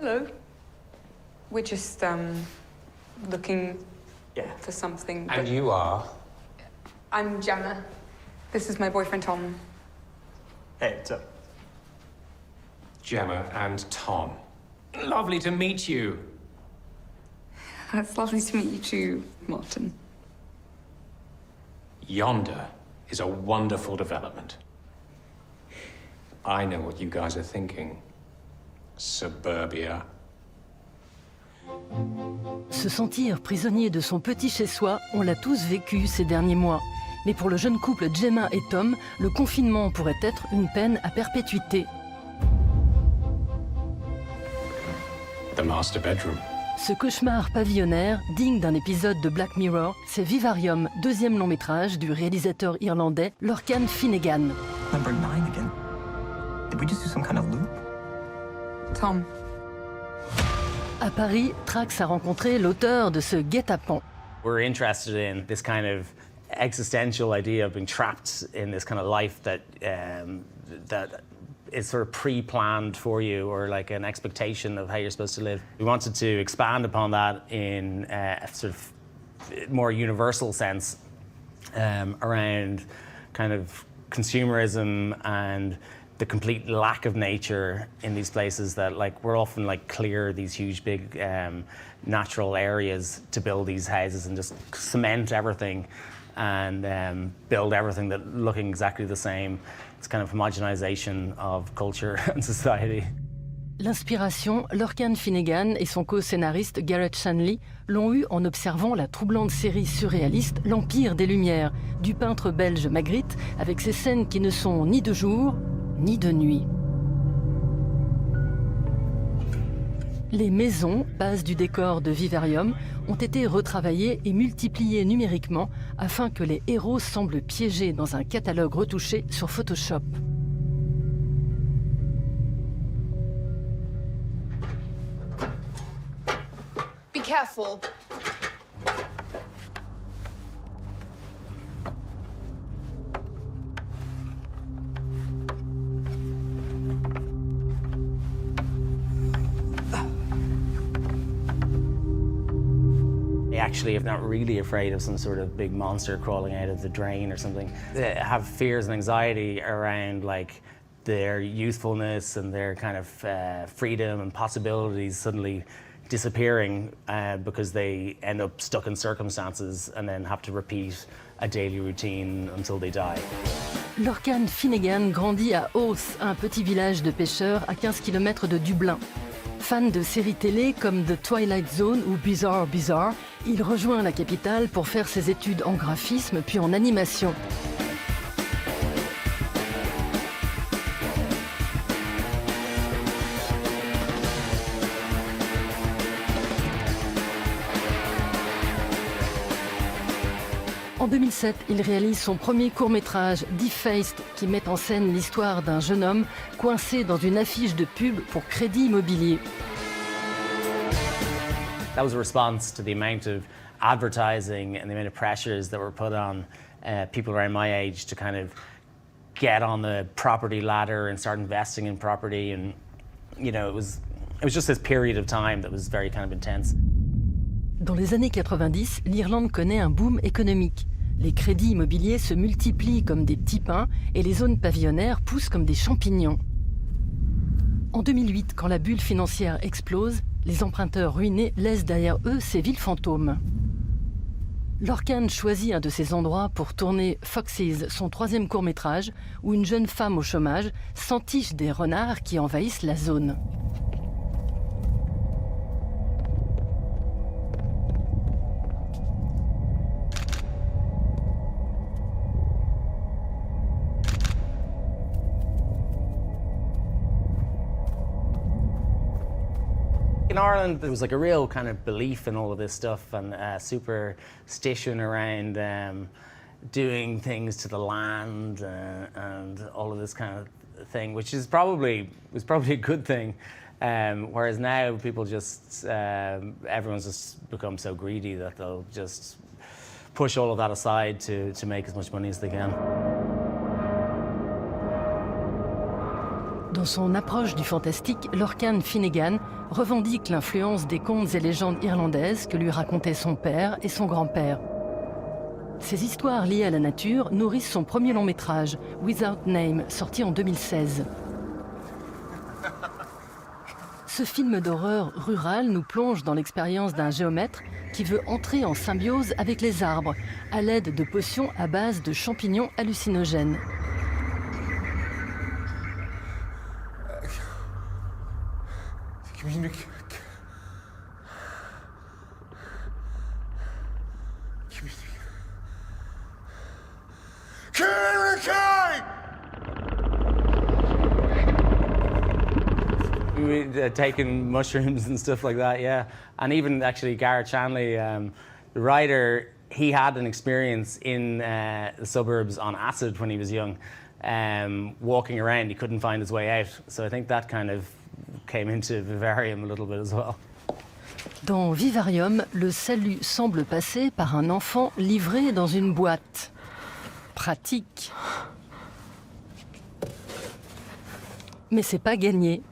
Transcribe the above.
Hello. We're just looking for something. And you are? I'm Gemma. This is my boyfriend Tom. Hey, what's up? Gemma and Tom. Lovely to meet you. It's lovely to meet you too, Martin. Yonder is a wonderful development. I know what you guys are thinking. Suburbia. Se sentir prisonnier de son petit chez-soi, on l'a tous vécu ces derniers mois. Mais pour le jeune couple Gemma et Tom, le confinement pourrait être une peine à perpétuité. The master bedroom. Ce cauchemar pavillonnaire, digne d'un épisode de Black Mirror, c'est Vivarium, deuxième long métrage du réalisateur irlandais Lorcan Finnegan. Number 9 again. Did we just do some kind of loop? Tom. À Paris, Tracks a rencontré l'auteur de ce guet-apens. We're interested in this kind of existential idea of being trapped in this kind of life that is sort of pre-planned for you, or like an expectation of how you're supposed to live. We wanted to expand upon that in a sort of more universal sense around kind of consumerism and the complete lack of nature in these places that, like, we're often like clear these huge big natural areas to build these houses and just cement everything and build everything that looking exactly the same. It's kind of homogenization of culture and society. L'inspiration, Lorcan Finnegan et son co-scénariste Garrett Shanley l'ont eue en observant la troublante série surréaliste L'Empire des Lumières, du peintre belge Magritte, avec ses scènes qui ne sont ni de jour, ni de nuit. Les maisons, base du décor de Vivarium, ont été retravaillées et multipliées numériquement afin que les héros semblent piégés dans un catalogue retouché sur Photoshop. Be careful. They actually are not really afraid of some sort of big monster crawling out of the drain or something. They have fears and anxiety around like their youthfulness and their kind of freedom and possibilities suddenly disappearing because they end up stuck in circumstances and then have to repeat a daily routine until they die. Lorcan Finnegan grandit à Oath, un petit village de pêcheurs à 15 km de Dublin. Fan de séries télé comme The Twilight Zone ou Bizarre, il rejoint la capitale pour faire ses études en graphisme puis en animation. En 2007, il réalise son premier court-métrage, Defaced, qui met en scène l'histoire d'un jeune homme coincé dans une affiche de pub pour crédit immobilier. That was a response to the amount of advertising and the amount of pressures that were put on people around my age to kind of get on the property ladder and start investing in property, and you know, it was just this period of time that was very kind of intense. Dans les années 90, l'Irlande connaît un boom économique. Les crédits immobiliers se multiplient comme des petits pains et les zones pavillonnaires poussent comme des champignons. En 2008, quand la bulle financière explose, les emprunteurs ruinés laissent derrière eux ces villes fantômes. Lorcan choisit un de ces endroits pour tourner Foxes, son troisième court-métrage, où une jeune femme au chômage s'entiche des renards qui envahissent la zone. In Ireland, there was like a real kind of belief in all of this stuff and superstition around doing things to the land and all of this kind of thing, which was probably a good thing. Whereas now people just, everyone's just become so greedy that they'll just push all of that aside to make as much money as they can. Dans son approche du fantastique, Lorcan Finnegan revendique l'influence des contes et légendes irlandaises que lui racontaient son père et son grand-père. Ces histoires liées à la nature nourrissent son premier long métrage, Without Name, sorti en 2016. Ce film d'horreur rural nous plonge dans l'expérience d'un géomètre qui veut entrer en symbiose avec les arbres à l'aide de potions à base de champignons hallucinogènes. We'd taken mushrooms and stuff like that, yeah. And even actually Garrett Shanley, the writer, he had an experience in the suburbs on acid when he was young. Walking around, he couldn't find his way out. So I think that kind of came into Vivarium a little bit as well. Dans Vivarium, le salut semble passer par un enfant livré dans une boîte. Pratique. Mais c'est pas gagné.